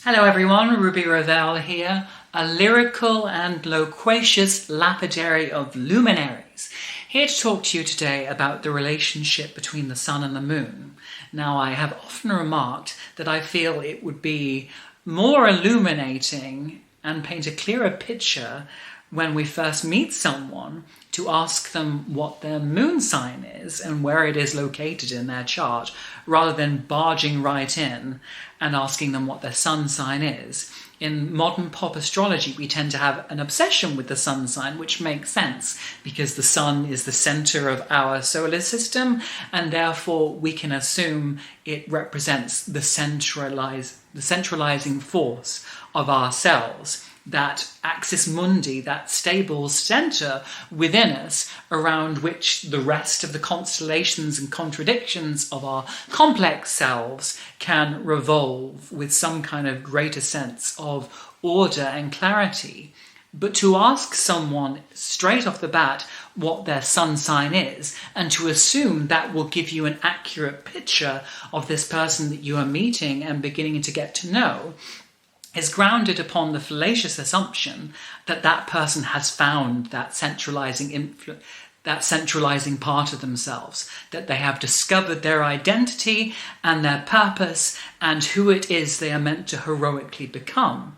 Hello everyone, Ruby Ravel here, a lyrical and loquacious lapidary of luminaries, here to talk to you today about the relationship between the sun and the moon. Now, I have often remarked that I feel it would be more illuminating and paint a clearer picture when we first meet someone to ask them what their moon sign is and where it is located in their chart, rather than barging right in and asking them what their sun sign is. In modern pop astrology, we tend to have an obsession with the sun sign, which makes sense because the sun is the center of our solar system, and therefore we can assume it represents the centralizing force of ourselves. That axis mundi, that stable center within us around which the rest of the constellations and contradictions of our complex selves can revolve with some kind of greater sense of order and clarity. But to ask someone straight off the bat what their sun sign is, and to assume that will give you an accurate picture of this person that you are meeting and beginning to get to know, is grounded upon the fallacious assumption that that person has found that centralizing part of themselves, that they have discovered their identity and their purpose and who it is they are meant to heroically become.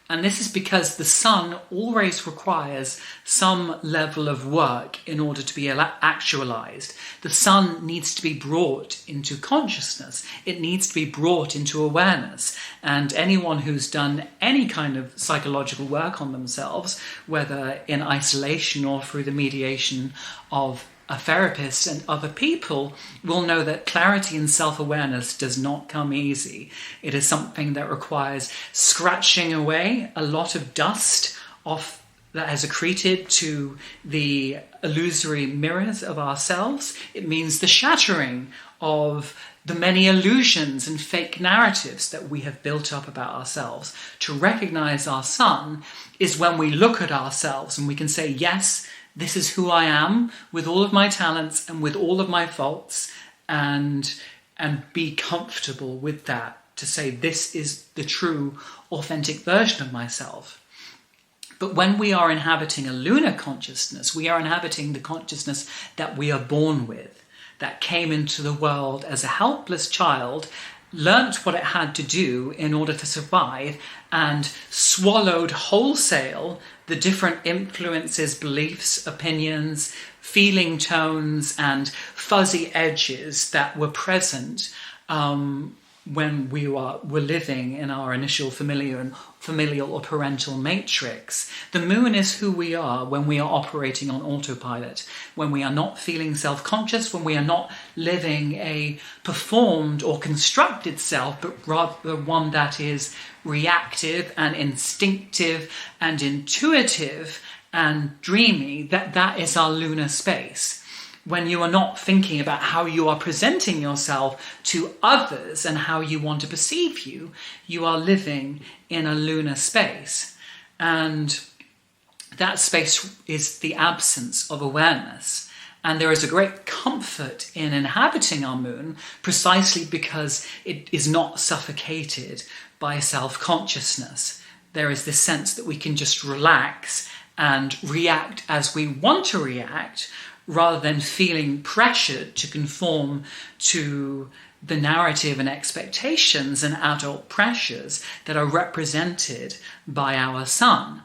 And this is because the sun always requires some level of work in order to be actualized. The sun needs to be brought into consciousness. It needs to be brought into awareness. And anyone who's done any kind of psychological work on themselves, whether in isolation or through the mediation of a therapist and other people, will know that clarity and self-awareness does not come easy. It is something that requires scratching away a lot of dust off that has accreted to the illusory mirrors of ourselves. It means the shattering of the many illusions and fake narratives that we have built up about ourselves. To recognize our sun is when we look at ourselves and we can say, yes, this is who I am, with all of my talents and with all of my faults, and be comfortable with that, to say this is the true, authentic version of myself. But when we are inhabiting a lunar consciousness, we are inhabiting the consciousness that we are born with, that came into the world as a helpless child, learnt what it had to do in order to survive, and swallowed wholesale the different influences, beliefs, opinions, feeling tones, and fuzzy edges that were present when we were living in our initial familial or parental matrix. The moon is who we are when we are operating on autopilot, when we are not feeling self-conscious, when we are not living a performed or constructed self, but rather one that is reactive and instinctive and intuitive and dreamy. That is our lunar space. When you are not thinking about how you are presenting yourself to others and how you want to perceive you, you are living in a lunar space. And that space is the absence of awareness. And there is a great comfort in inhabiting our moon precisely because it is not suffocated by self-consciousness. There is this sense that we can just relax and react as we want to react, rather than feeling pressured to conform to the narrative and expectations and adult pressures that are represented by our sun.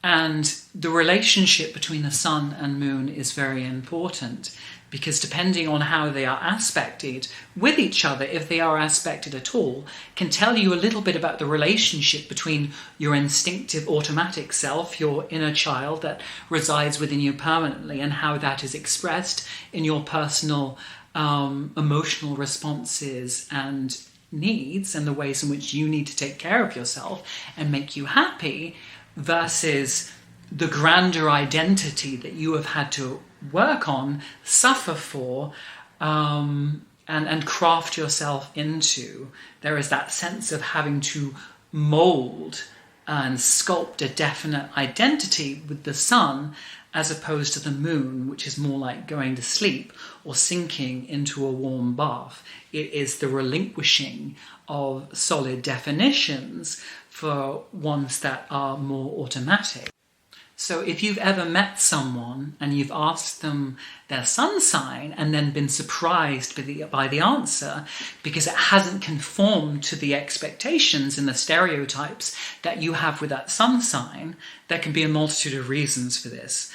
And the relationship between the sun and moon is very important, because depending on how they are aspected with each other, if they are aspected at all, can tell you a little bit about the relationship between your instinctive automatic self, your inner child that resides within you permanently, and how that is expressed in your personal emotional responses and needs, and the ways in which you need to take care of yourself and make you happy, versus the grander identity that you have had to work on, suffer for, and craft yourself into. There is that sense of having to mold and sculpt a definite identity with the sun as opposed to the moon, which is more like going to sleep or sinking into a warm bath. It is the relinquishing of solid definitions for ones that are more automatic. So if you've ever met someone and you've asked them their sun sign and then been surprised by the answer because it hasn't conformed to the expectations and the stereotypes that you have with that sun sign, there can be a multitude of reasons for this.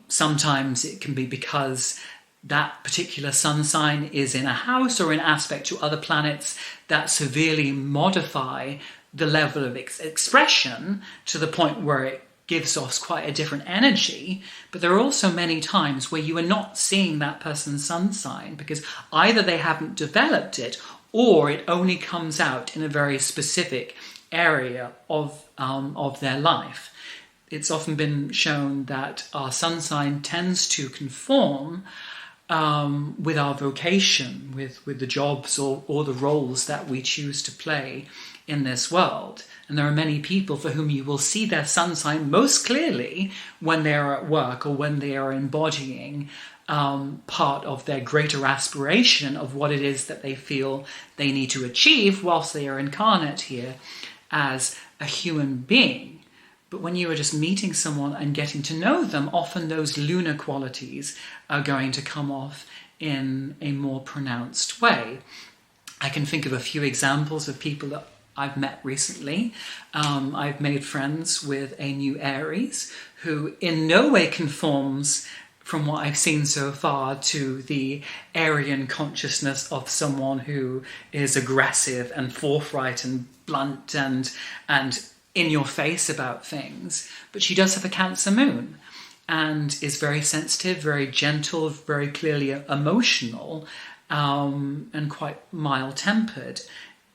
Sometimes it can be because that particular sun sign is in a house or in aspect to other planets that severely modify the level of expression to the point where it gives off quite a different energy. But there are also many times where you are not seeing that person's sun sign because either they haven't developed it or it only comes out in a very specific area of their life. It's often been shown that our sun sign tends to conform with our vocation, with the jobs or the roles that we choose to play in this world. And there are many people for whom you will see their sun sign most clearly when they are at work or when they are embodying part of their greater aspiration of what it is that they feel they need to achieve whilst they are incarnate here as a human being. But when you are just meeting someone and getting to know them, often those lunar qualities are going to come off in a more pronounced way. I can think of a few examples of people that I've met recently. I've made friends with a new Aries who in no way conforms, from what I've seen so far, to the Aryan consciousness of someone who is aggressive and forthright and blunt and in your face about things. But she does have a Cancer moon and is very sensitive, very gentle, very clearly emotional, and quite mild-tempered.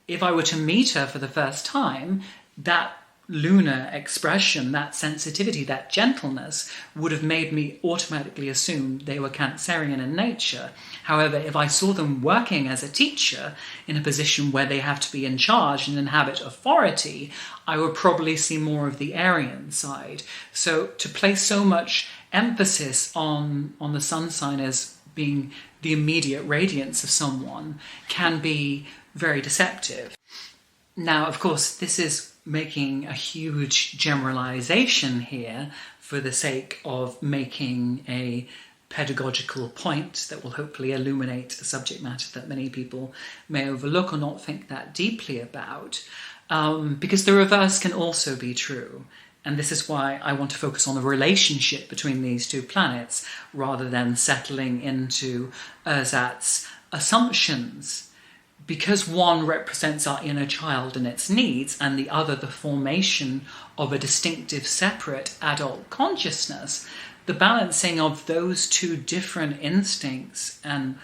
If I were to meet her for the first time, that lunar expression, that sensitivity, that gentleness would have made me automatically assume they were Cancerian in nature. However, if I saw them working as a teacher in a position where they have to be in charge and inhabit authority, I would probably see more of the Aryan side. So to place so much emphasis on the sun sign as being the immediate radiance of someone can be very deceptive. Now, of course, this is making a huge generalization here for the sake of making a pedagogical point that will hopefully illuminate a subject matter that many people may overlook or not think that deeply about, because the reverse can also be true. And this is why I want to focus on the relationship between these two planets rather than settling into Erzat's assumptions. Because one represents our inner child and its needs, and the other the formation of a distinctive, separate adult consciousness, the balancing of those two different instincts and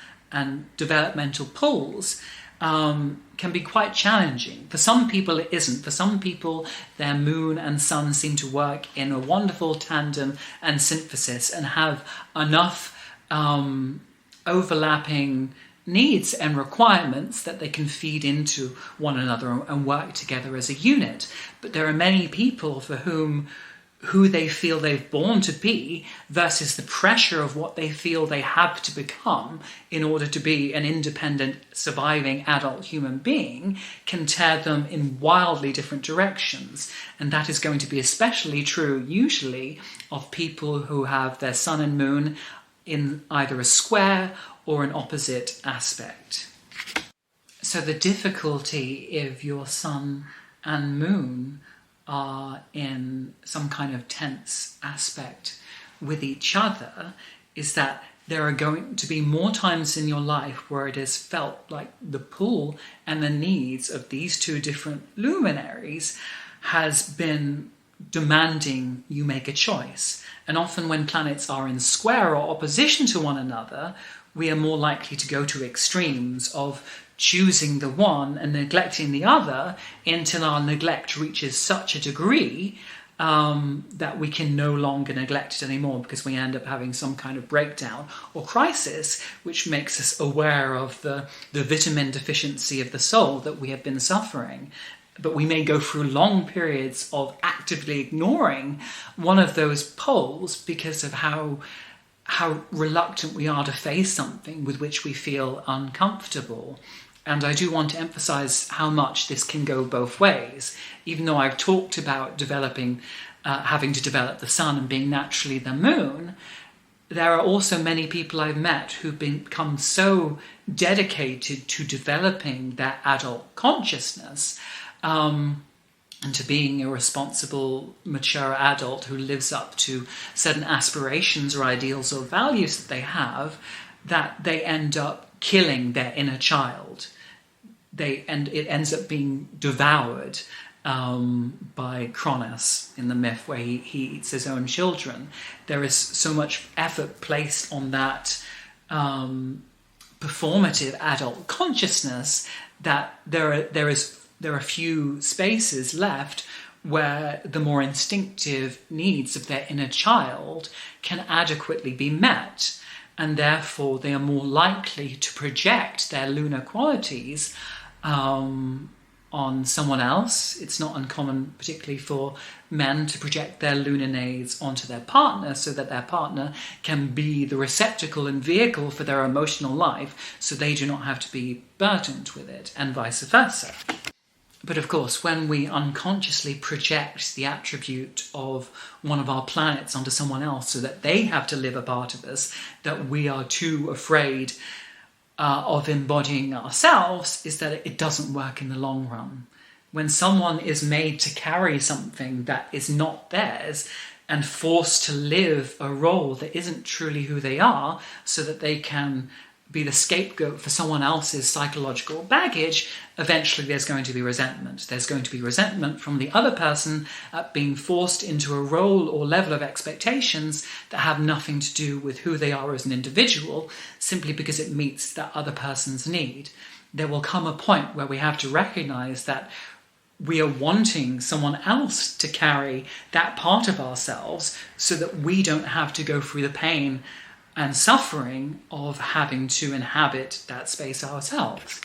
developmental pulls can be quite challenging. For some people it isn't. For some people their moon and sun seem to work in a wonderful tandem and synthesis and have enough overlapping needs and requirements that they can feed into one another and work together as a unit. But there are many people for whom who they feel they've born to be versus the pressure of what they feel they have to become in order to be an independent, surviving adult human being can tear them in wildly different directions. And that is going to be especially true usually of people who have their sun and moon in either a square or an opposite aspect. So the difficulty if your sun and moon are in some kind of tense aspect with each other is that there are going to be more times in your life where it is felt like the pull and the needs of these two different luminaries has been demanding you make a choice. And often when planets are in square or opposition to one another, we are more likely to go to extremes of choosing the one and neglecting the other until our neglect reaches such a degree that we can no longer neglect it anymore because we end up having some kind of breakdown or crisis, which makes us aware of the vitamin deficiency of the soul that we have been suffering. but we may go through long periods of actively ignoring one of those poles because of how reluctant we are to face something with which we feel uncomfortable. And I do want to emphasize how much this can go both ways. Even though I've talked about having to develop the sun and being naturally the moon, there are also many people I've met who've become so dedicated to developing their adult consciousness and to being a responsible, mature adult who lives up to certain aspirations or ideals or values that they have, that they end up killing their inner child. It ends up being devoured by Cronus in the myth, where he eats his own children. There is so much effort placed on that performative adult consciousness that there are few spaces left where the more instinctive needs of their inner child can adequately be met, and therefore they are more likely to project their lunar qualities on someone else. It's not uncommon, particularly for men, to project their lunar nades onto their partner so that their partner can be the receptacle and vehicle for their emotional life, so they do not have to be burdened with it, and vice versa. But of course, when we unconsciously project the attribute of one of our planets onto someone else so that they have to live a part of us that we are too afraid of embodying ourselves, is that it doesn't work in the long run. When someone is made to carry something that is not theirs and forced to live a role that isn't truly who they are so that they can be the scapegoat for someone else's psychological baggage, eventually there's going to be resentment. There's going to be resentment from the other person at being forced into a role or level of expectations that have nothing to do with who they are as an individual, simply because it meets that other person's need. There will come a point where we have to recognize that we are wanting someone else to carry that part of ourselves so that we don't have to go through the pain and suffering of having to inhabit that space ourselves.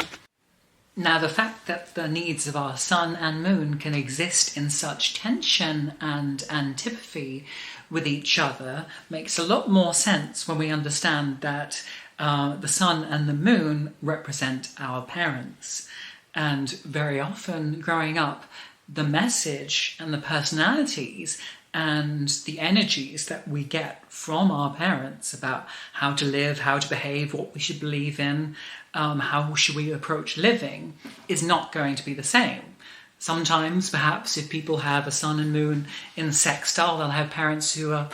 Now, the fact that the needs of our sun and moon can exist in such tension and antipathy with each other makes a lot more sense when we understand that the sun and the moon represent our parents. And very often, growing up, the message and the personalities and the energies that we get from our parents about how to live, how to behave, what we should believe in, how should we approach living, is not going to be the same. Sometimes, perhaps, if people have a sun and moon in sextile, they'll have parents who are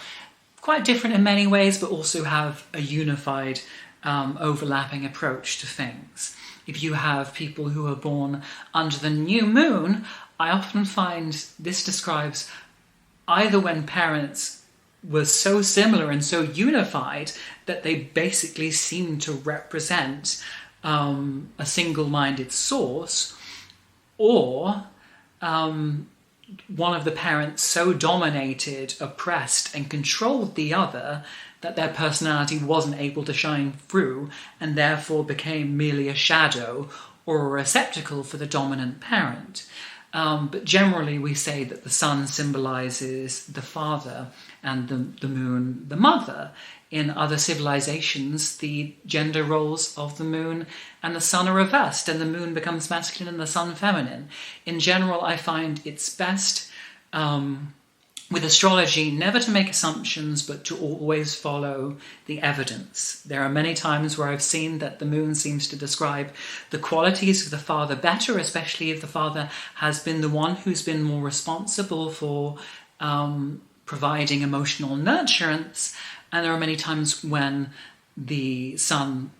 quite different in many ways, but also have a unified, overlapping approach to things. If you have people who are born under the new moon, I often find this describes either when parents were so similar and so unified that they basically seem to represent a single-minded source, or one of the parents so dominated, oppressed, and controlled the other that their personality wasn't able to shine through and therefore became merely a shadow or a receptacle for the dominant parent. But generally we say that the sun symbolizes the father and the moon the mother. In other civilizations, the gender roles of the moon and the sun are reversed, and the moon becomes masculine and the sun feminine. In general, I find it's best with astrology never to make assumptions, but to always follow the evidence. There are many times where I've seen that the moon seems to describe the qualities of the father better, especially if the father has been the one who's been more responsible for providing emotional nurturance. And there are many times when the sun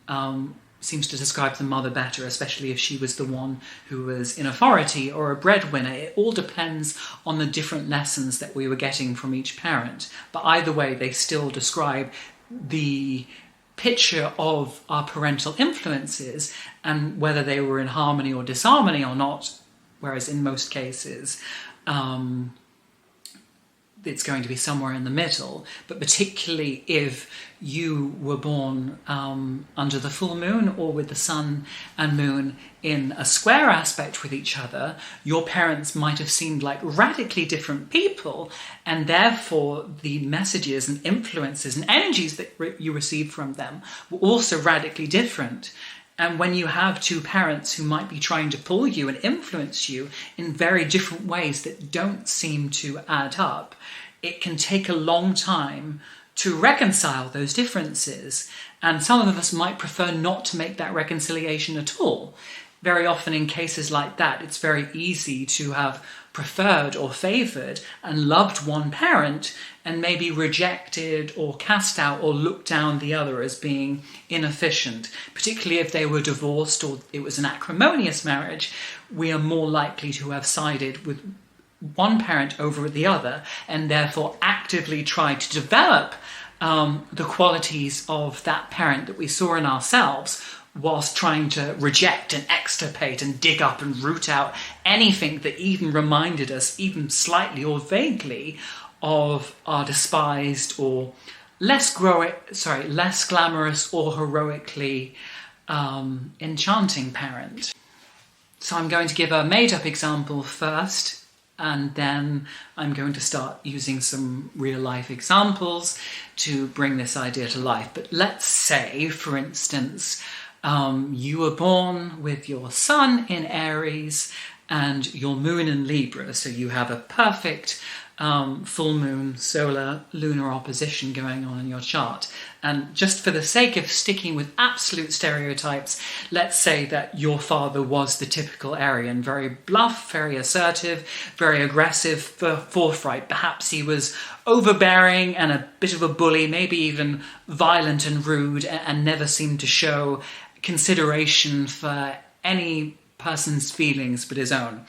seems to describe the mother better, especially if she was the one who was in authority or a breadwinner. It all depends on the different lessons that we were getting from each parent. But either way, they still describe the picture of our parental influences and whether they were in harmony or disharmony or not, whereas in most cases, it's going to be somewhere in the middle, but particularly if you were born under the full moon or with the sun and moon in a square aspect with each other, your parents might have seemed like radically different people, and therefore the messages and influences and energies that you received from them were also radically different. And when you have two parents who might be trying to pull you and influence you in very different ways that don't seem to add up, it can take a long time to reconcile those differences. And some of us might prefer not to make that reconciliation at all. Very often in cases like that, it's very easy to have preferred or favoured and loved one parent and maybe rejected or cast out or looked down the other as being inefficient. Particularly if they were divorced or it was an acrimonious marriage, we are more likely to have sided with one parent over the other and therefore actively tried to develop the qualities of that parent that we saw in ourselves, whilst trying to reject and extirpate and dig up and root out anything that even reminded us, even slightly or vaguely, of our despised or less glamorous or heroically enchanting parent. So I'm going to give a made-up example first, and then I'm going to start using some real-life examples to bring this idea to life. But let's say, for instance, you were born with your sun in Aries and your moon in Libra, so you have a perfect full moon solar lunar opposition going on in your chart. And just for the sake of sticking with absolute stereotypes, let's say that your father was the typical Aryan, very bluff, very assertive, very aggressive, forthright. Perhaps he was overbearing and a bit of a bully, maybe even violent and rude, and never seemed to show consideration for any person's feelings but his own.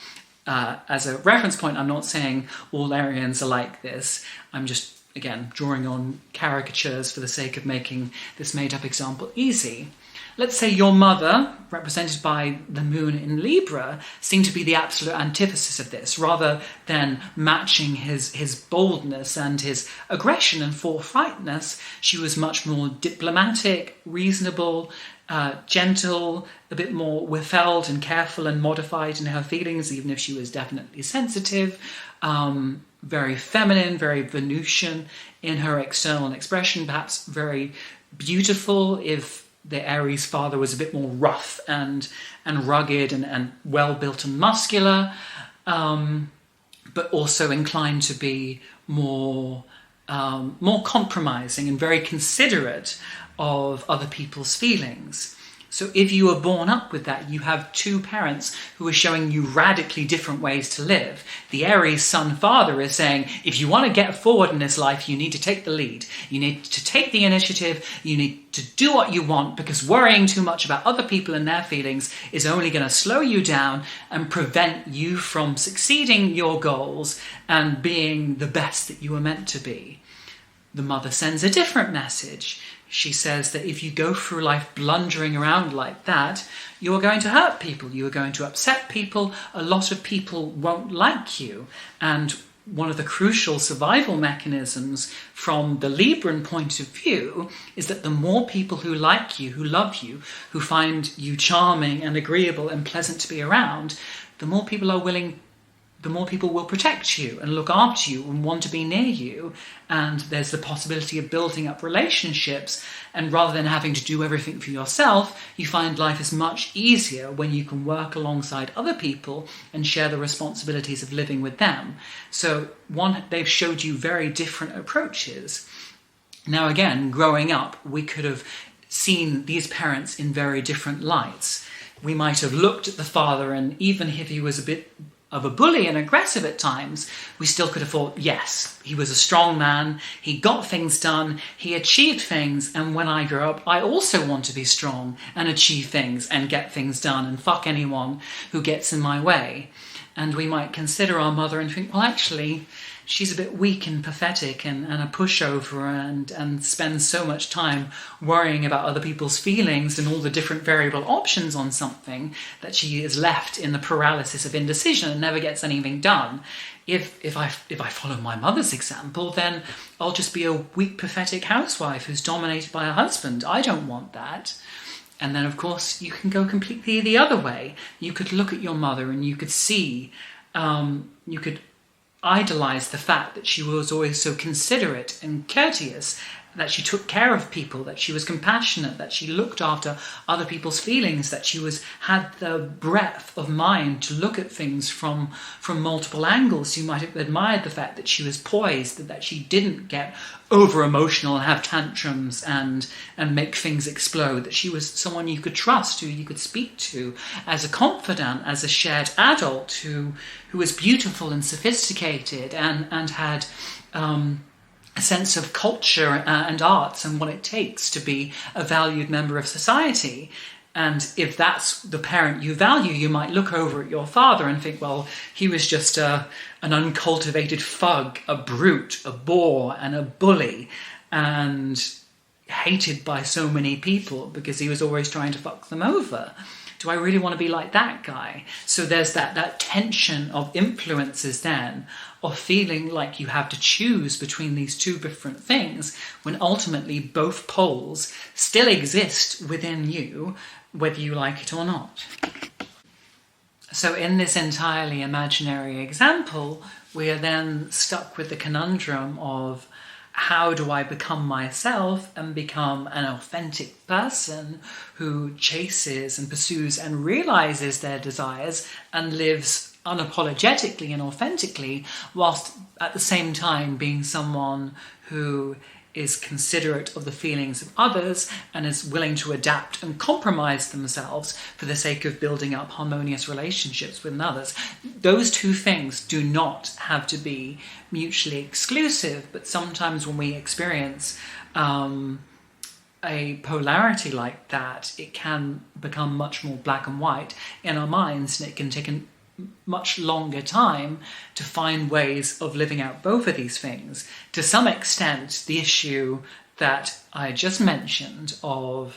As a reference point, I'm not saying all Aryans are like this. I'm just, again, drawing on caricatures for the sake of making this made-up example easy. Let's say your mother, represented by the moon in Libra, seemed to be the absolute antithesis of this. Rather than matching his boldness and his aggression and forthrightness, she was much more diplomatic, reasonable, gentle, a bit more withheld and careful and modified in her feelings, even if she was definitely sensitive, very feminine, very Venusian in her external expression, perhaps very beautiful if the Aries father was a bit more rough and rugged and well-built and muscular, but also inclined to be more compromising and very considerate of other people's feelings. So if you were born up with that, you have two parents who are showing you radically different ways to live. The Aries sun father is saying, if you want to get forward in this life, you need to take the lead. You need to take the initiative. You need to do what you want, because worrying too much about other people and their feelings is only going to slow you down and prevent you from succeeding your goals and being the best that you were meant to be. The mother sends a different message. She says that if you go through life blundering around like that, you are going to hurt people, you are going to upset people, a lot of people won't like you. And one of the crucial survival mechanisms from the Libran point of view is that the more people who like you, who love you, who find you charming and agreeable and pleasant to be around, the more people will protect you and look after you and want to be near you. And there's the possibility of building up relationships. And rather than having to do everything for yourself, you find life is much easier when you can work alongside other people and share the responsibilities of living with them. So they've showed you very different approaches. Now again, growing up, we could have seen these parents in very different lights. We might have looked at the father, and even if he was a bit of a bully and aggressive at times, we still could have thought, yes, he was a strong man, he got things done, he achieved things, and when I grow up, I also want to be strong and achieve things and get things done and fuck anyone who gets in my way. And we might consider our mother and think, well, actually, she's a bit weak and pathetic and a pushover and spends so much time worrying about other people's feelings and all the different variable options on something that she is left in the paralysis of indecision and never gets anything done. If I follow my mother's example, then I'll just be a weak, pathetic housewife who's dominated by her husband. I don't want that. And then, of course, you can go completely the other way. You could look at your mother and you could see, you could idolize the fact that she was always so considerate and courteous, that she took care of people, that she was compassionate, that she looked after other people's feelings, that she had the breadth of mind to look at things from multiple angles. You might have admired the fact that she was poised, that she didn't get over emotional and have tantrums and make things explode, that she was someone you could trust, who you could speak to as a confidant, as a shared adult, who was beautiful and sophisticated and had a sense of culture and arts and what it takes to be a valued member of society. And if that's the parent you value, you might look over at your father and think, well, he was just an uncultivated thug, a brute, a bore, and a bully, and hated by so many people because he was always trying to fuck them over. Do I really want to be like that guy? So there's that tension of influences then, of feeling like you have to choose between these two different things, when ultimately both poles still exist within you, whether you like it or not. So in this entirely imaginary example, we are then stuck with the conundrum of, how do I become myself and become an authentic person who chases and pursues and realizes their desires and lives unapologetically and authentically, whilst at the same time being someone who is considerate of the feelings of others and is willing to adapt and compromise themselves for the sake of building up harmonious relationships with others. Those two things do not have to be mutually exclusive, but sometimes when we experience a polarity like that, it can become much more black and white in our minds, and it can take a much longer time to find ways of living out both of these things. To some extent, the issue that I just mentioned of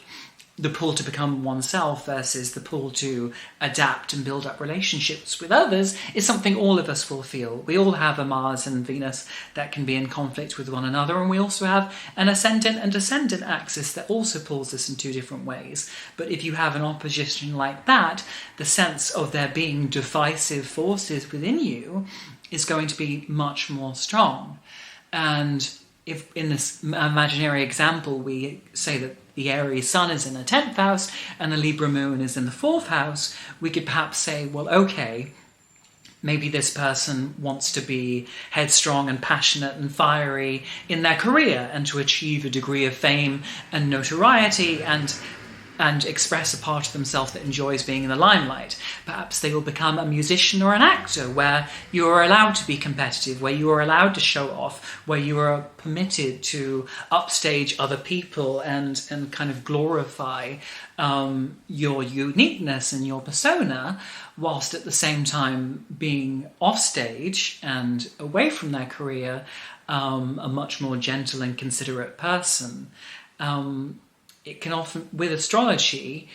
the pull to become oneself versus the pull to adapt and build up relationships with others is something all of us will feel. We all have a Mars and Venus that can be in conflict with one another, and we also have an ascendant and descendant axis that also pulls us in two different ways. But if you have an opposition like that, the sense of there being divisive forces within you is going to be much more strong. And if in this imaginary example we say that the Aries sun is in the 10th house and the Libra moon is in the 4th house, we could perhaps say, well, okay, maybe this person wants to be headstrong and passionate and fiery in their career and to achieve a degree of fame and notoriety and express a part of themselves that enjoys being in the limelight. Perhaps they will become a musician or an actor where you are allowed to be competitive, where you are allowed to show off, where you are permitted to upstage other people and kind of glorify your uniqueness and your persona, whilst at the same time being offstage and away from their career, a much more gentle and considerate person. It can often, with astrology,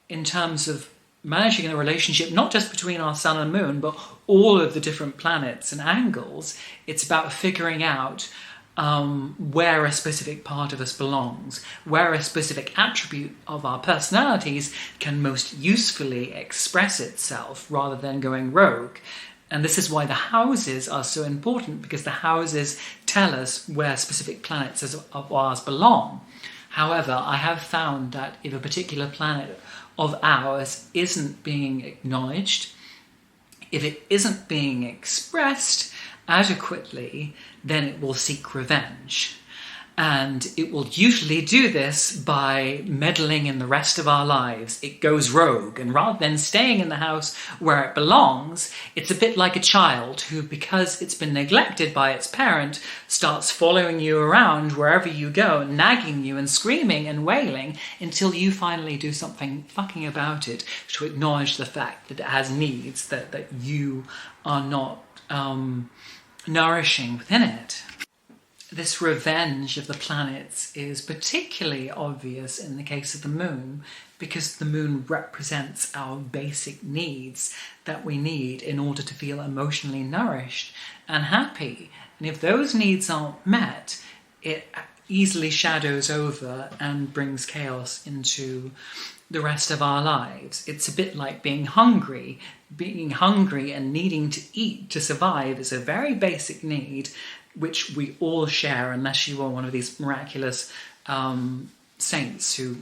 in terms of managing a relationship, not just between our sun and moon, but all of the different planets and angles, it's about figuring out where a specific part of us belongs, where a specific attribute of our personalities can most usefully express itself rather than going rogue. And this is why the houses are so important, because the houses tell us where specific planets of ours belong. However, I have found that if a particular planet of ours isn't being acknowledged, if it isn't being expressed adequately, then it will seek revenge. And it will usually do this by meddling in the rest of our lives. It goes rogue, and rather than staying in the house where it belongs, it's a bit like a child who, because it's been neglected by its parent, starts following you around wherever you go, nagging you and screaming and wailing until you finally do something fucking about it to acknowledge the fact that it has needs that you are not nourishing within it. This revenge of the planets is particularly obvious in the case of the moon, because the moon represents our basic needs that we need in order to feel emotionally nourished and happy. And if those needs aren't met, it easily shadows over and brings chaos into the rest of our lives. It's a bit like being hungry. Being hungry and needing to eat to survive is a very basic need which we all share, unless you are one of these miraculous saints who,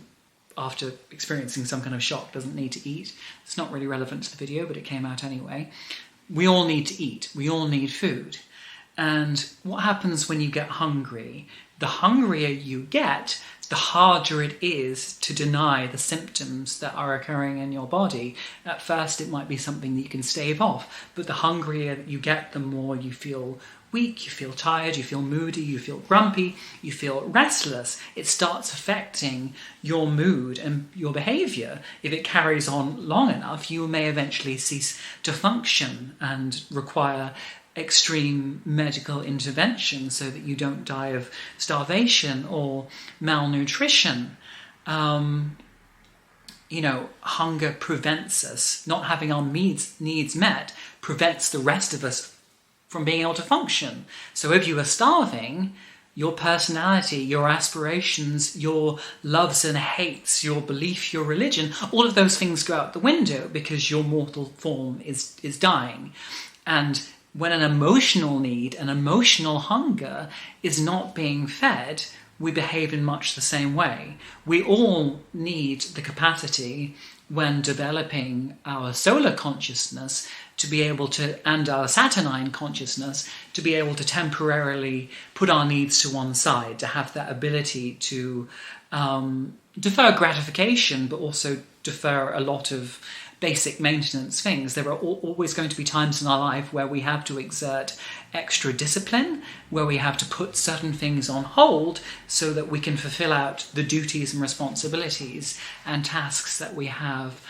after experiencing some kind of shock, doesn't need to eat. It's not really relevant to the video, but it came out anyway. We all need to eat. We all need food. And what happens when you get hungry? The hungrier you get, the harder it is to deny the symptoms that are occurring in your body. At first, it might be something that you can stave off, but the hungrier you get, the more you feel weak, you feel tired, you feel moody, you feel grumpy, you feel restless. It starts affecting your mood and your behaviour. If it carries on long enough, you may eventually cease to function and require extreme medical intervention so that you don't die of starvation or malnutrition. Hunger prevents us. Not having our needs met prevents the rest of us from being able to function. So if you are starving, your personality, your aspirations, your loves and hates, your belief, your religion, all of those things go out the window because your mortal form is dying. And when an emotional need, an emotional hunger is not being fed, we behave in much the same way. We all need the capacity, when developing our solar consciousness, to be able to, and our Saturnine consciousness, to be able to temporarily put our needs to one side, to have that ability to defer gratification, but also defer a lot of basic maintenance things. There are always going to be times in our life where we have to exert extra discipline, where we have to put certain things on hold so that we can fulfill out the duties and responsibilities and tasks that we have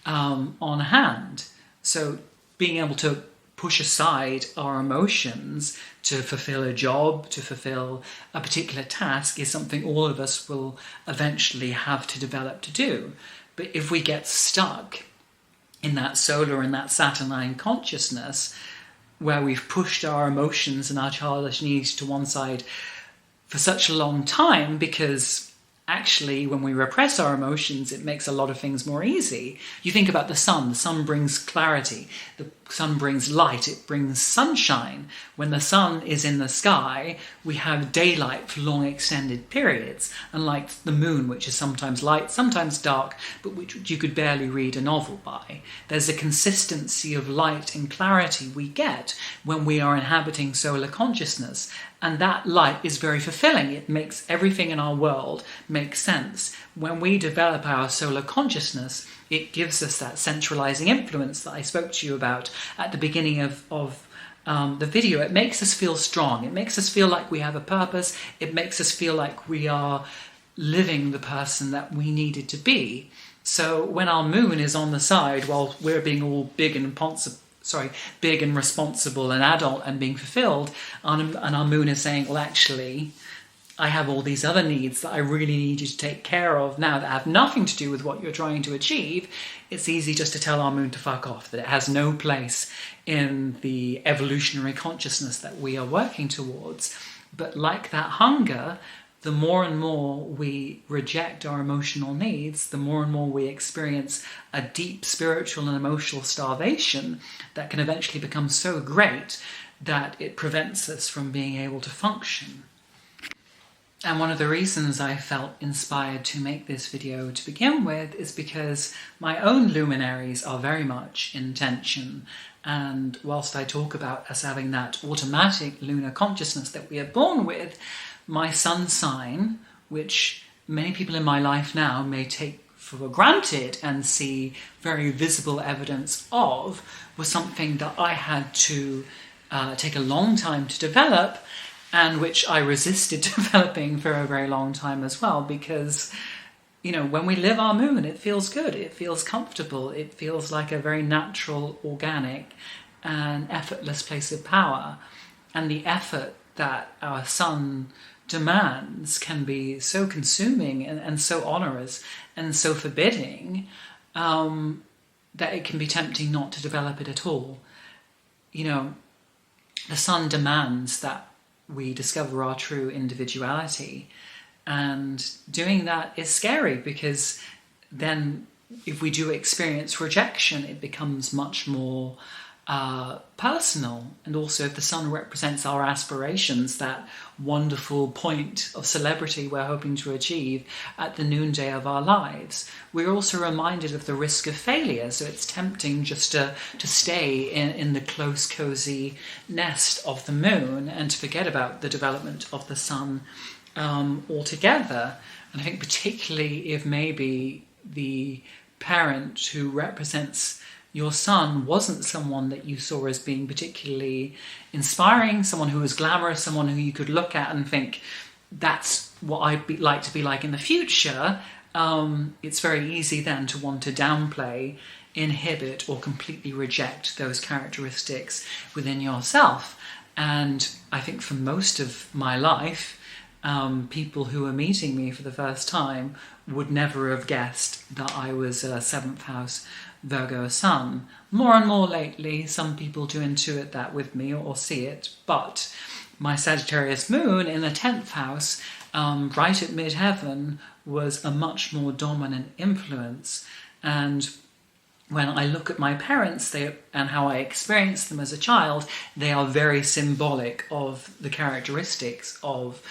on hand. So being able to push aside our emotions to fulfill a job, to fulfill a particular task, is something all of us will eventually have to develop to do. But if we get stuck in that solar and that Saturnine consciousness, where we've pushed our emotions and our childish needs to one side for such a long time, because actually when we repress our emotions, it makes a lot of things more easy. You think about the sun. The sun brings clarity. The sun brings light. It brings sunshine. When the sun is in the sky, we have daylight for long extended periods, unlike the moon, which is sometimes light, sometimes dark, but which you could barely read a novel by. There's a consistency of light and clarity we get when we are inhabiting solar consciousness, and that light is very fulfilling. It makes everything in our world make sense. When we develop our solar consciousness, it gives us that centralizing influence that I spoke to you about at the beginning of the video. It makes us feel strong. It makes us feel like we have a purpose. It makes us feel like we are living the person that we needed to be. So when our moon is on the side while we're being all big and responsible and adult and being fulfilled, and our moon is saying, well, actually, I have all these other needs that I really need you to take care of now that have nothing to do with what you're trying to achieve, it's easy just to tell our moon to fuck off, that it has no place in the evolutionary consciousness that we are working towards. But like that hunger, the more and more we reject our emotional needs, the more and more we experience a deep spiritual and emotional starvation that can eventually become so great that it prevents us from being able to function. And one of the reasons I felt inspired to make this video to begin with is because my own luminaries are very much in tension. And whilst I talk about us having that automatic lunar consciousness that we are born with, my sun sign, which many people in my life now may take for granted and see very visible evidence of, was something that I had to take a long time to develop, and which I resisted developing for a very long time as well, because, when we live our moon, it feels good, it feels comfortable, it feels like a very natural, organic, and effortless place of power. and the effort that our sun demands can be so consuming and so onerous and so forbidding, that it can be tempting not to develop it at all. You know, the sun demands that we discover our true individuality, and doing that is scary, because then if we do experience rejection, it becomes much more personal. And also, if the sun represents our aspirations, that wonderful point of celebrity we're hoping to achieve at the noonday of our lives, we're also reminded of the risk of failure. So it's tempting just to stay in the close, cozy nest of the moon and to forget about the development of the sun altogether. And I think particularly if maybe the parent who represents your son wasn't someone that you saw as being particularly inspiring, someone who was glamorous, someone who you could look at and think, that's what I'd like to be like in the future, it's very easy then to want to downplay, inhibit, or completely reject those characteristics within yourself. And I think for most of my life, people who were meeting me for the first time would never have guessed that I was a 7th house Virgo sun. More and more lately, some people do intuit that with me or see it, but my Sagittarius moon in the 10th house, right at midheaven, was a much more dominant influence. And when I look at my parents and how I experienced them as a child, they are very symbolic of the characteristics of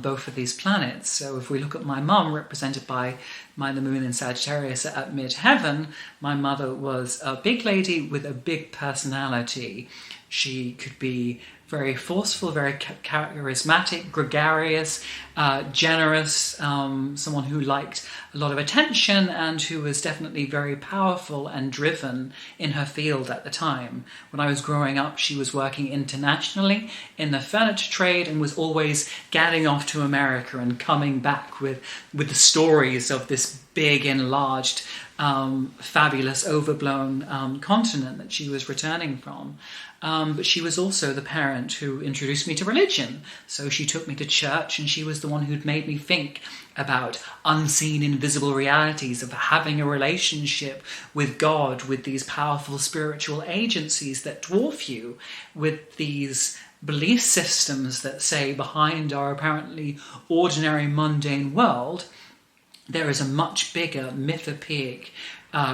both of these planets. So if we look at my mum, represented by the moon in Sagittarius at midheaven, my mother was a big lady with a big personality. She could be very forceful, very charismatic, gregarious, generous, someone who liked a lot of attention and who was definitely very powerful and driven in her field at the time. When I was growing up, she was working internationally in the furniture trade and was always gadding off to America and coming back with the stories of this big, enlarged, fabulous, overblown continent that she was returning from. But she was also the parent who introduced me to religion. So she took me to church, and she was the one who'd made me think about unseen, invisible realities of having a relationship with God, with these powerful spiritual agencies that dwarf you, with these belief systems that say behind our apparently ordinary, mundane world, there is a much bigger mythopoeic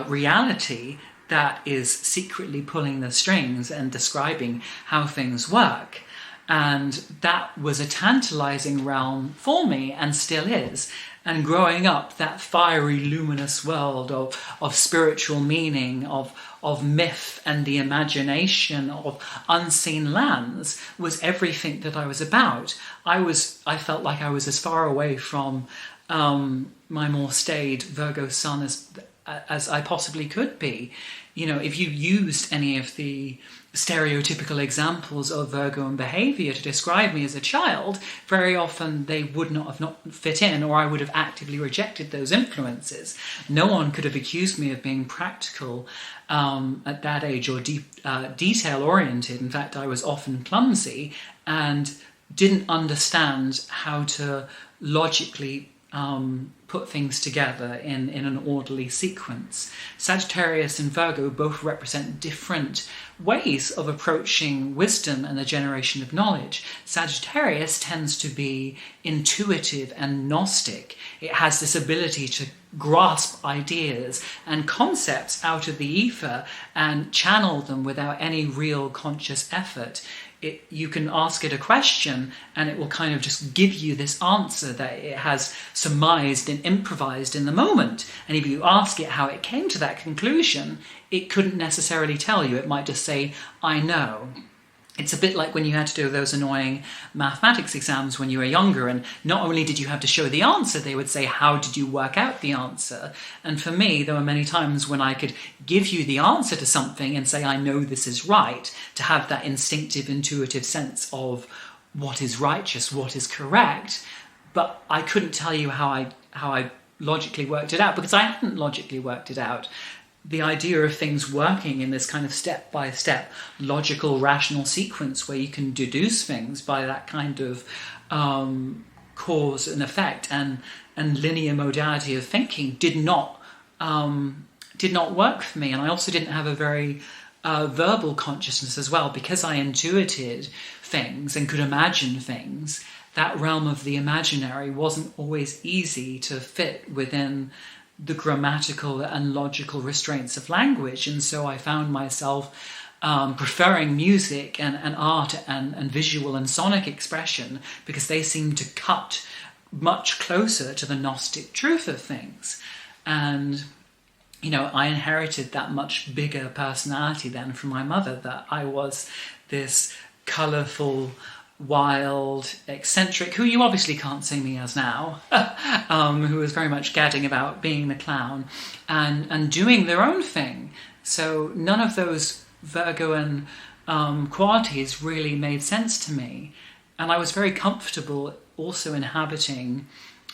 reality that is secretly pulling the strings and describing how things work. And that was a tantalizing realm for me, and still is. And growing up, that fiery, luminous world of spiritual meaning, of myth and the imagination, of unseen lands, was everything that I was about. I felt like I was as far away from my more staid Virgo sun as I possibly could be. You know, if you used any of the stereotypical examples of Virgoan behaviour to describe me as a child, very often they would not fit in, or I would have actively rejected those influences. No one could have accused me of being practical at that age, or detail-oriented. In fact, I was often clumsy and didn't understand how to logically put things together in an orderly sequence. Sagittarius and Virgo both represent different ways of approaching wisdom and the generation of knowledge. Sagittarius tends to be intuitive and Gnostic. It has this ability to grasp ideas and concepts out of the ether and channel them without any real conscious effort. You can ask it a question and it will kind of just give you this answer that it has surmised and improvised in the moment. And if you ask it how it came to that conclusion, it couldn't necessarily tell you. It might just say, I know. It's a bit like when you had to do those annoying mathematics exams when you were younger, and not only did you have to show the answer, they would say, how did you work out the answer? And for me, there were many times when I could give you the answer to something and say, I know this is right, to have that instinctive, intuitive sense of what is righteous, what is correct, but I couldn't tell you how I logically worked it out, because I hadn't logically worked it out. the idea of things working in this kind of step-by-step logical rational sequence where you can deduce things by that kind of cause and effect and linear modality of thinking did not work for me. And I also didn't have a very verbal consciousness as well, because I intuited things and could imagine things. That realm of the imaginary wasn't always easy to fit within the grammatical and logical restraints of language, and so I found myself preferring music and art and visual and sonic expression, because they seemed to cut much closer to the Gnostic truth of things. And I inherited that much bigger personality then from my mother, that I was this colourful, wild, eccentric, who you obviously can't see me as now, who was very much gadding about being the clown and doing their own thing. So none of those Virgoan qualities really made sense to me. And I was very comfortable also inhabiting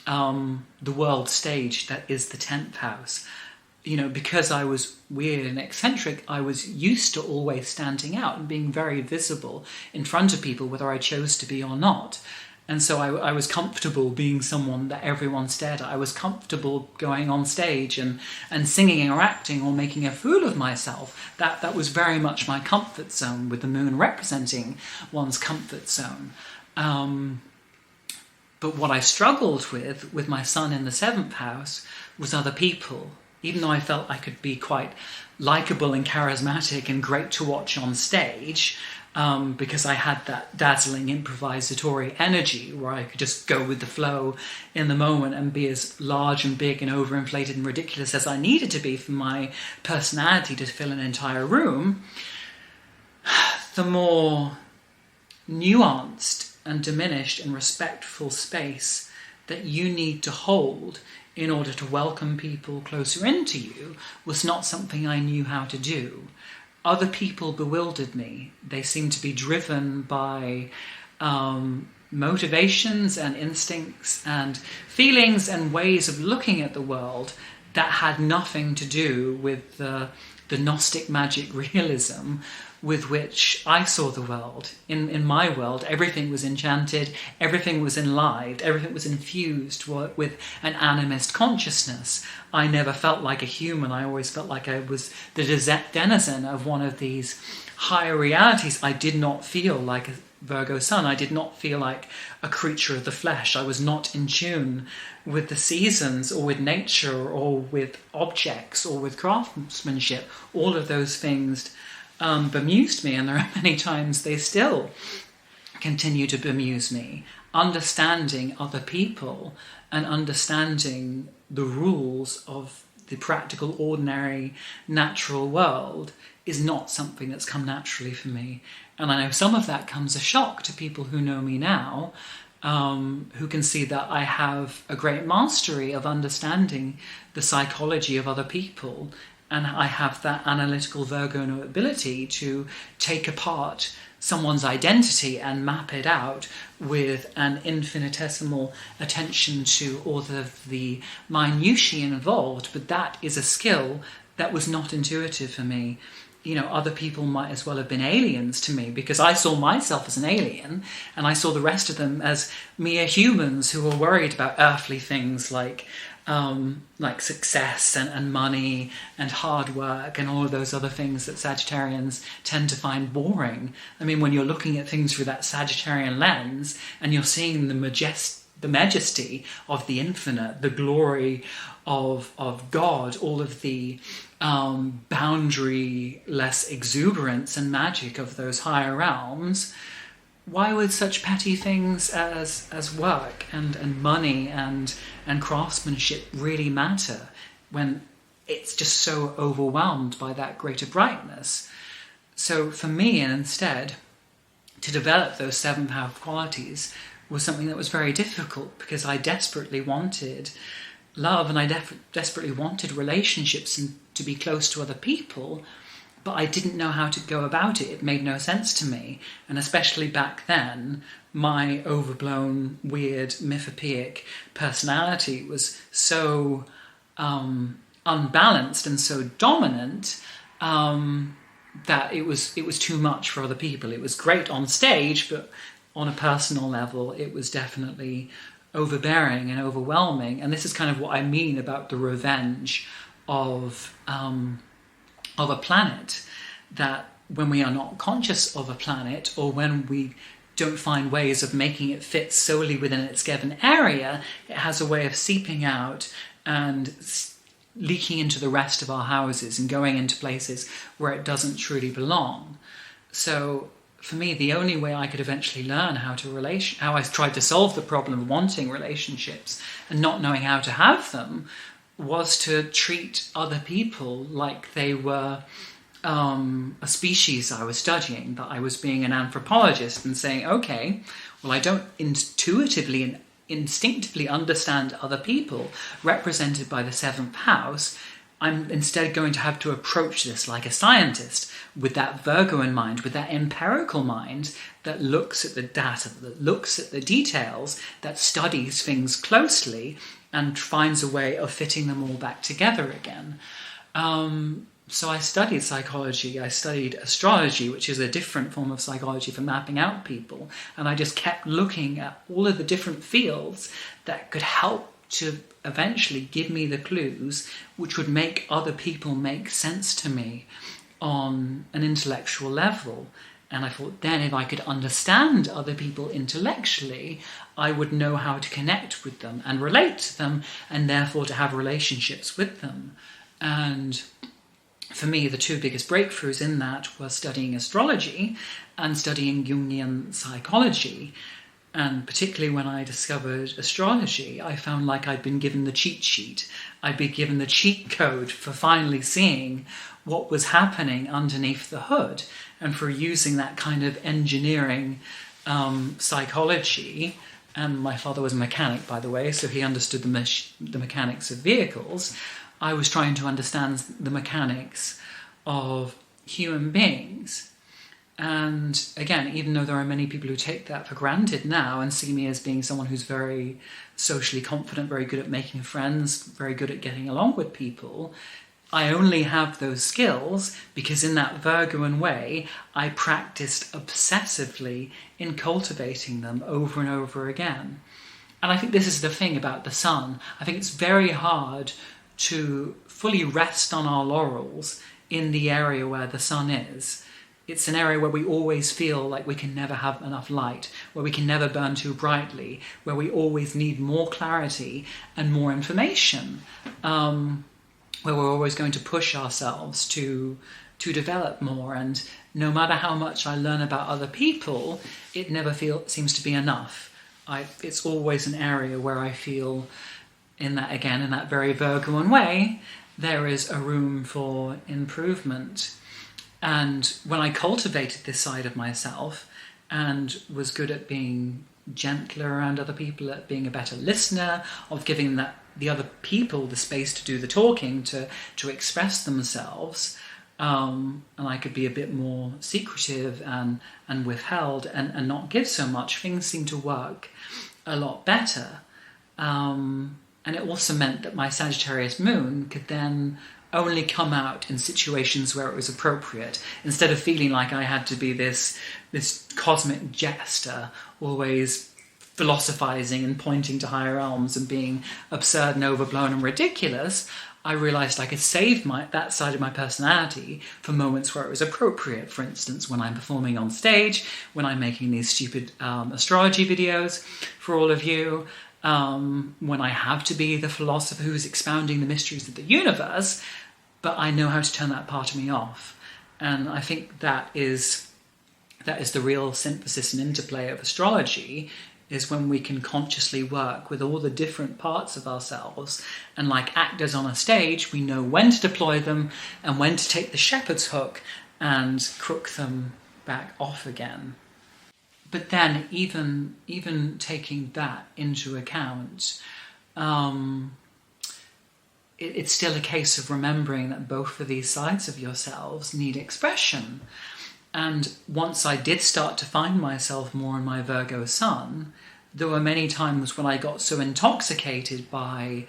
the world stage that is the 10th house. Because I was weird and eccentric, I was used to always standing out and being very visible in front of people, whether I chose to be or not. And so I was comfortable being someone that everyone stared at. I was comfortable going on stage and singing or acting or making a fool of myself. That was very much my comfort zone, with the moon representing one's comfort zone. But what I struggled with my sun in the 7th house was other people. Even though I felt I could be quite likeable and charismatic and great to watch on stage, because I had that dazzling improvisatory energy where I could just go with the flow in the moment and be as large and big and overinflated and ridiculous as I needed to be for my personality to fill an entire room, the more nuanced and diminished and respectful space that you need to hold in order to welcome people closer into you was not something I knew how to do. Other people bewildered me. They seemed to be driven by motivations and instincts and feelings and ways of looking at the world that had nothing to do with the Gnostic magic realism with which I saw the world. In my world, everything was enchanted, everything was enlivened, everything was infused with an animist consciousness. I never felt like a human. I always felt like I was the denizen of one of these higher realities. I did not feel like a Virgo sun. I did not feel like a creature of the flesh. I was not in tune with the seasons or with nature or with objects or with craftsmanship. All of those things bemused me, and there are many times they still continue to bemuse me. Understanding other people and understanding the rules of the practical, ordinary, natural world is not something that's come naturally for me. And I know some of that comes as a shock to people who know me now, who can see that I have a great mastery of understanding the psychology of other people. And I have that analytical Virgo ability to take apart someone's identity and map it out with an infinitesimal attention to all of the minutiae involved. But that is a skill that was not intuitive for me. Other people might as well have been aliens to me, because I saw myself as an alien and I saw the rest of them as mere humans who were worried about earthly things like success and money and hard work and all of those other things that Sagittarians tend to find boring. I mean, when you're looking at things through that Sagittarian lens and you're seeing the majesty of the infinite, the glory of God, all of the boundary-less exuberance and magic of those higher realms, why would such petty things as work and money and craftsmanship really matter when it's just so overwhelmed by that greater brightness? So for me, instead, to develop those 7th house qualities was something that was very difficult, because I desperately wanted love and I desperately wanted relationships and to be close to other people, but I didn't know how to go about it. It made no sense to me. And especially back then, my overblown, weird, mythopoeic personality was so unbalanced and so dominant that it was too much for other people. It was great on stage, but on a personal level, it was definitely overbearing and overwhelming. And this is kind of what I mean about the revenge of a planet, that when we are not conscious of a planet, or when we don't find ways of making it fit solely within its given area, it has a way of seeping out and leaking into the rest of our houses and going into places where it doesn't truly belong. So for me, the only way I could eventually learn how I tried to solve the problem of wanting relationships and not knowing how to have them, was to treat other people like they were a species I was studying, that I was being an anthropologist and saying, okay, well, I don't intuitively and instinctively understand other people represented by the 7th house. I'm instead going to have to approach this like a scientist, with that Virgo in mind, with that empirical mind that looks at the data, that looks at the details, that studies things closely and finds a way of fitting them all back together again. So I studied psychology, I studied astrology, which is a different form of psychology for mapping out people, and I just kept looking at all of the different fields that could help to eventually give me the clues which would make other people make sense to me on an intellectual level. And I thought, then if I could understand other people intellectually, I would know how to connect with them and relate to them, and therefore to have relationships with them. And for me, the two biggest breakthroughs in that were studying astrology and studying Jungian psychology. And particularly when I discovered astrology, I found like I'd been given the cheat sheet. I'd been given the cheat code for finally seeing what was happening underneath the hood, and for using that kind of engineering psychology. And my father was a mechanic, by the way, so he understood the mechanics of vehicles. I was trying to understand the mechanics of human beings. And again, even though there are many people who take that for granted now and see me as being someone who's very socially confident, very good at making friends, very good at getting along with people, I only have those skills because in that Virgoan way, I practiced obsessively in cultivating them over and over again. And I think this is the thing about the sun. I think it's very hard to fully rest on our laurels in the area where the sun is. It's an area where we always feel like we can never have enough light, where we can never burn too brightly, where we always need more clarity and more information, where we're always going to push ourselves to develop more. And no matter how much I learn about other people, it never seems to be enough. It's always an area where I feel, in that very Virgoan way, there is a room for improvement. And when I cultivated this side of myself and was good at being gentler around other people, at being a better listener, of giving the other people the space to do the talking, to express themselves, and I could be a bit more secretive and withheld and not give so much, things seemed to work a lot better. And it also meant that my Sagittarius moon could then only come out in situations where it was appropriate, instead of feeling like I had to be this cosmic jester, always philosophizing and pointing to higher realms and being absurd and overblown and ridiculous. I realised I could save that side of my personality for moments where it was appropriate. For instance, when I'm performing on stage, when I'm making these stupid astrology videos for all of you, when I have to be the philosopher who's expounding the mysteries of the universe, but I know how to turn that part of me off. And I think that is the real synthesis and interplay of astrology, is when we can consciously work with all the different parts of ourselves, and like actors on a stage, we know when to deploy them and when to take the shepherd's hook and crook them back off again. But then even taking that into account, it's still a case of remembering that both of these sides of yourselves need expression. And once I did start to find myself more in my Virgo sun, there were many times when I got so intoxicated by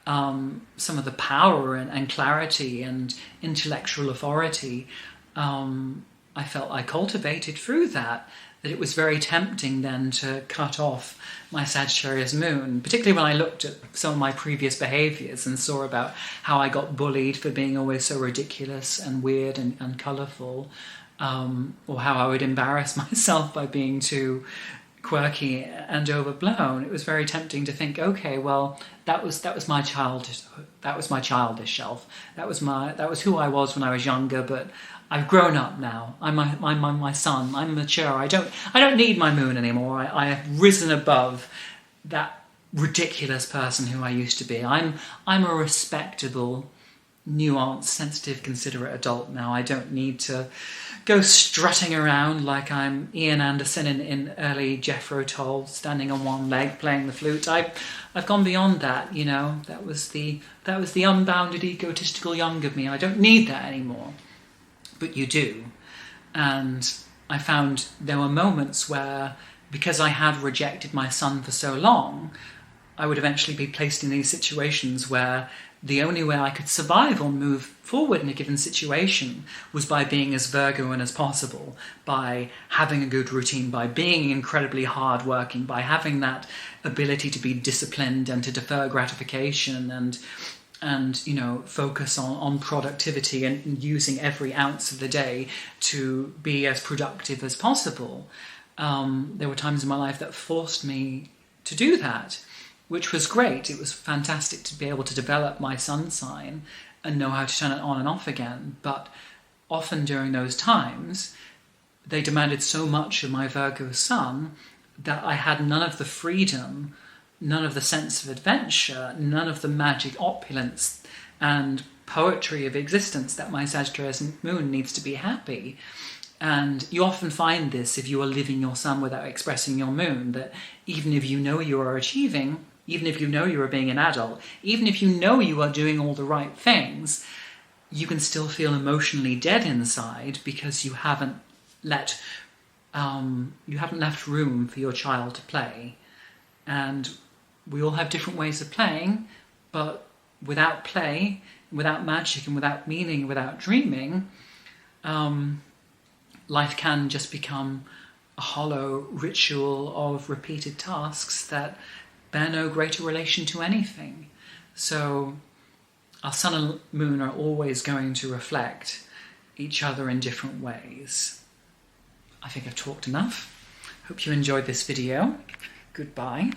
some of the power and clarity and intellectual authority I felt I cultivated through that it was very tempting then to cut off my Sagittarius moon, particularly when I looked at some of my previous behaviours and saw about how I got bullied for being always so ridiculous and weird and colourful, or how I would embarrass myself by being too quirky and overblown. It was very tempting to think, okay, well, that was my childish self. That was who I was when I was younger, but I've grown up now. I'm my son. I'm mature. I don't need my moon anymore. I have risen above that ridiculous person who I used to be. I'm a respectable, nuanced, sensitive, considerate adult now. I don't need to go strutting around like I'm Ian Anderson in early Jethro Tull, standing on one leg playing the flute. I've gone beyond that. You know, that was the unbounded, egotistical young of me. I don't need that anymore. But you do. And I found there were moments where, because I had rejected my son for so long, I would eventually be placed in these situations where the only way I could survive or move forward in a given situation was by being as Virgoan as possible, by having a good routine, by being incredibly hardworking, by having that ability to be disciplined and to defer gratification and you know, focus on productivity and using every ounce of the day to be as productive as possible. There were times in my life that forced me to do that, which was great. It was fantastic to be able to develop my sun sign and know how to turn it on and off again. But often during those times, they demanded so much of my Virgo sun that I had none of the freedom, none of the sense of adventure, none of the magic opulence and poetry of existence that my Sagittarius moon needs to be happy. And you often find this if you are living your sun without expressing your moon, that even if you know you are achieving, even if you know you are being an adult, even if you know you are doing all the right things, you can still feel emotionally dead inside because you haven't left room for your child to play. And we all have different ways of playing, but without play, without magic and without meaning, without dreaming, life can just become a hollow ritual of repeated tasks that bear no greater relation to anything. So our sun and moon are always going to reflect each other in different ways. I think I've talked enough. Hope you enjoyed this video. Goodbye.